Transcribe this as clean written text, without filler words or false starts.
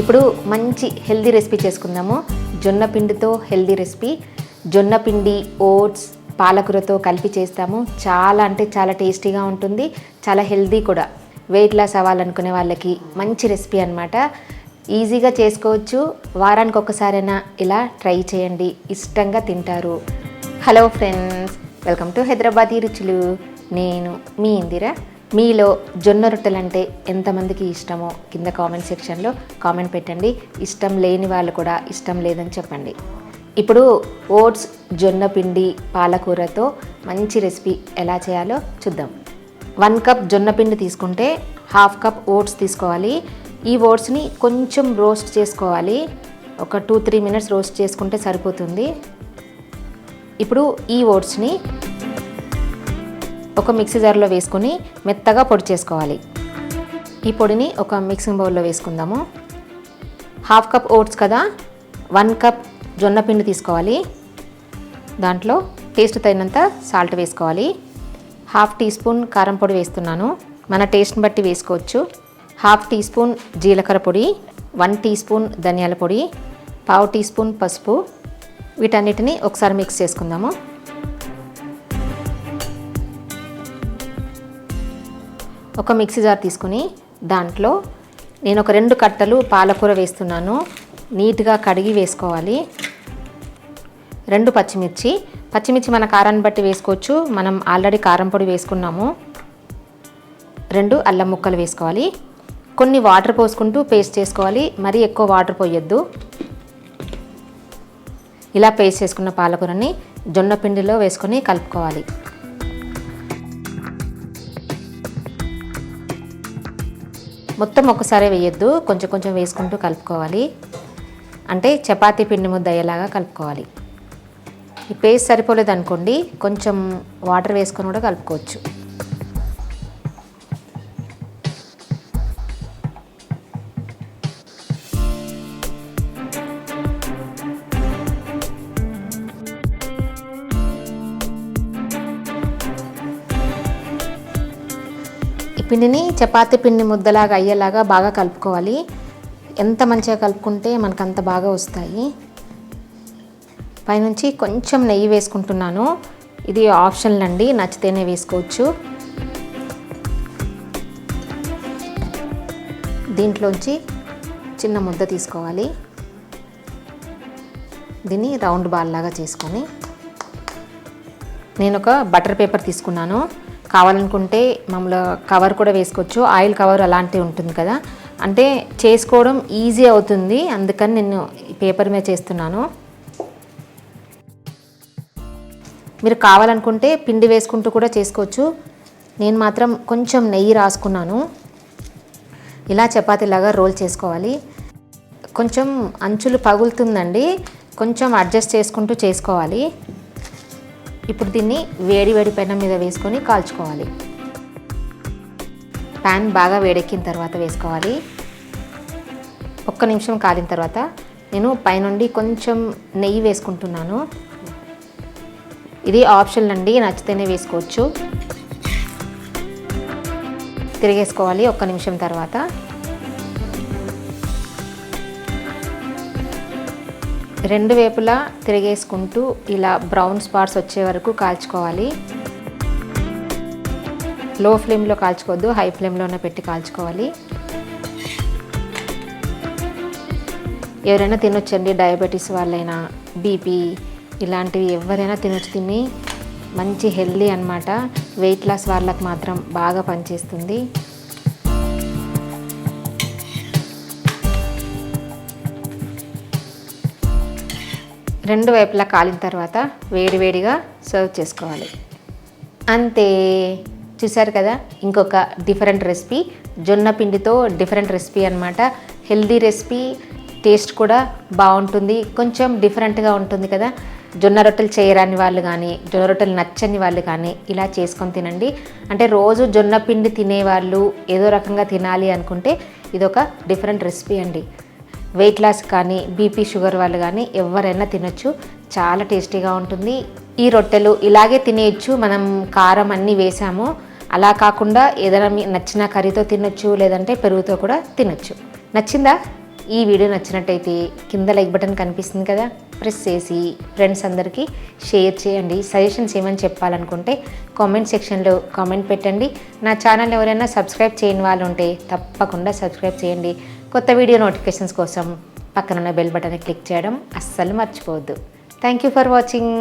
ఇప్పుడు మంచి healthy recipe చేసుకుందాము. జొన్న పిండితో హెల్దీ రెసిపీ. జొన్న పిండి, ఓట్స్, పాలకూరతో కలిపి చేస్తాము. చాలా అంటే చాలా టేస్టీగా ఉంటుంది, చాలా హెల్దీ కూడా. వెయిట్ లాస్ అవ్వాలనుకునే వాళ్ళకి మంచి రెసిపీ అన్నమాట. ఈజీగా చేసుకోవచ్చు. వారానికి ఒక్కసారైనా ఇలా ట్రై చేయండి, ఇష్టంగా తింటారు. Hello friends, welcome to Hyderabadi రుచులు. నేను మీ ఇందిర. మీలో జొన్న రొట్టెలు అంటే ఎంతమందికి ఇష్టమో కింద కామెంట్ సెక్షన్లో కామెంట్ పెట్టండి. ఇష్టం లేని వాళ్ళు కూడా ఇష్టం లేదని చెప్పండి. ఇప్పుడు ఓట్స్, జొన్న పిండి, పాలకూరతో మంచి రెసిపీ ఎలా చేయాలో చూద్దాం. 1 కప్ జొన్న పిండి తీసుకుంటే 1/2 కప్ ఓట్స్ తీసుకోవాలి. ఈ ఓట్స్ని కొంచెం రోస్ట్ చేసుకోవాలి. ఒక 2-3 మినిట్స్ రోస్ట్ చేసుకుంటే సరిపోతుంది. ఇప్పుడు ఈ ఓట్స్ని ఒక మిక్సీ జార్లో వేసుకొని మెత్తగా పొడి చేసుకోవాలి. ఈ పొడిని ఒక మిక్సింగ్ బౌల్లో వేసుకుందాము. 1/2 కప్ ఓట్స్ కదా, 1 కప్ జొన్న పిండి తీసుకోవాలి. దాంట్లో టేస్ట్ తగినంత సాల్ట్ వేసుకోవాలి. 1/2 టీ స్పూన్ కారం పొడి వేస్తున్నాను, మన టేస్ట్ని బట్టి వేసుకోవచ్చు. 1/2 టీ స్పూన్ జీలకర్ర పొడి, 1 టీ స్పూన్ ధనియాల పొడి, 1/2 టీ స్పూన్ పసుపు. వీటన్నిటిని ఒకసారి మిక్స్ చేసుకుందాము. ఒక మిక్సీ జార్ తీసుకుని దాంట్లో నేను ఒక 2 కట్టలు పాలకూర వేస్తున్నాను. నీట్గా కడిగి వేసుకోవాలి. 2 పచ్చిమిర్చి మన కారాన్ని బట్టి వేసుకోవచ్చు. మనం ఆల్రెడీ కారం పొడి వేసుకున్నాము. 2 అల్లం ముక్కలు వేసుకోవాలి. కొన్ని వాటర్ పోసుకుంటూ పేస్ట్ చేసుకోవాలి. మరీ ఎక్కువ వాటర్ పోయొద్దు. ఇలా పేస్ట్ చేసుకున్న పాలకూరని జొన్న పిండిలో వేసుకొని కలుపుకోవాలి. మొత్తం ఒక్కసారి వేయొద్దు, కొంచెం కొంచెం వేసుకుంటూ కలుపుకోవాలి. అంటే చపాతీ పిండి ముద్ద అయ్యేలాగా కలుపుకోవాలి. ఈ పేస్ట్ సరిపోలేదు అనుకోండి, కొంచెం వాటర్ వేసుకొని కూడా కలుపుకోవచ్చు. ఈ పిండిని చపాతీ పిండి ముద్దలాగా అయ్యేలాగా బాగా కలుపుకోవాలి. ఎంత మంచిగా కలుపుకుంటే మనకు అంత బాగా వస్తాయి. పైనుంచి కొంచెం నెయ్యి వేసుకుంటున్నాను. ఇది ఆప్షనల్ అండి, నచ్చితేనే వేసుకోవచ్చు. దీంట్లోంచి చిన్న ముద్ద తీసుకోవాలి. దీన్ని రౌండ్ బాల్ లాగా చేసుకొని నేను ఒక బటర్ పేపర్ తీసుకున్నాను. కావాలనుకుంటే మామూలు కవర్ కూడా వేసుకోవచ్చు. ఆయిల్ కవర్ అలాంటివి ఉంటుంది కదా, అంటే చేసుకోవడం ఈజీ అవుతుంది, అందుకని నేను పేపర్ మీద చేస్తున్నాను. మీరు కావాలనుకుంటే పిండి వేసుకుంటూ కూడా చేసుకోవచ్చు. నేను మాత్రం కొంచెం నెయ్యి రాసుకున్నాను. ఇలా చపాతీలాగా రోల్ చేసుకోవాలి. కొంచెం అంచులు పగులుతుందండి, కొంచెం అడ్జస్ట్ చేసుకుంటూ చేసుకోవాలి. ఇప్పుడు దీన్ని వేడి పెనం మీద వేసుకొని కాల్చుకోవాలి. ప్యాన్ బాగా వేడెక్కిన తర్వాత వేసుకోవాలి. 1 నిమిషం కాలిన తర్వాత నేను పైనుండి కొంచెం నెయ్యి వేసుకుంటున్నాను. ఇది ఆప్షనల్ అండి, నచ్చితేనే వేసుకోవచ్చు. తిరిగేసుకోవాలి 1 నిమిషం తర్వాత. రెండు వైపులా తిరిగేసుకుంటూ ఇలా బ్రౌన్ స్పాట్స్ వచ్చే వరకు కాల్చుకోవాలి. లో ఫ్లేమ్లో కాల్చుకోవద్దు, హై ఫ్లేమ్లోనే పెట్టి కాల్చుకోవాలి. ఎవరైనా తినొచ్చండి, డయాబెటీస్ వాళ్ళైనా, బీపీ ఇలాంటివి ఎవరైనా తినొచ్చు. తిని మంచి హెల్దీ అన్నమాట. వెయిట్ లాస్ వాళ్ళకి మాత్రం బాగా పనిచేస్తుంది. రెండు వైపులా కాలిన తర్వాత వేడివేడిగా సర్వ్ చేసుకోవాలి. అంతే, చూసారు కదా, ఇంకొక డిఫరెంట్ రెసిపీ. జొన్న పిండితో డిఫరెంట్ రెసిపీ అన్నమాట. హెల్దీ రెసిపీ, టేస్ట్ కూడా బాగుంటుంది, కొంచెం డిఫరెంట్గా ఉంటుంది కదా. జొన్న రొట్టెలు చేయరాని వాళ్ళు కానీ, జొన్న రొట్టెలు నచ్చని వాళ్ళు కానీ ఇలా చేసుకొని తినండి. అంటే రోజు జొన్న పిండి తినేవాళ్ళు ఏదో రకంగా తినాలి అనుకుంటే ఇదొక డిఫరెంట్ రెసిపీ అండి. వెయిట్ లాస్ కానీ, బీపీ షుగర్ వాళ్ళు కానీ ఎవరైనా తినొచ్చు. చాలా టేస్టీగా ఉంటుంది. ఈ రొట్టెలు ఇలాగే తినేయచ్చు. మనం కారం అన్నీ వేసాము, అలా కాకుండా ఏదైనా నచ్చిన కర్రీతో తినొచ్చు, లేదంటే పెరుగుతో కూడా తినొచ్చు. నచ్చిందా? ఈ వీడియో నచ్చినట్టయితే కింద లైక్ బటన్ కనిపిస్తుంది కదా, ప్రెస్ చేసి ఫ్రెండ్స్ అందరికీ షేర్ చేయండి. సజెషన్స్ ఏమని చెప్పాలనుకుంటే కామెంట్ సెక్షన్లో కామెంట్ పెట్టండి. నా ఛానల్ ఎవరైనా సబ్స్క్రైబ్ చేయని వాళ్ళు ఉంటే తప్పకుండా సబ్స్క్రైబ్ చేయండి. కొత్త వీడియో నోటిఫికేషన్స్ కోసం పక్కనున్న బెల్ బటన్ క్లిక్ చేయడం అస్సలు మర్చిపోవద్దు. Thank you for watching.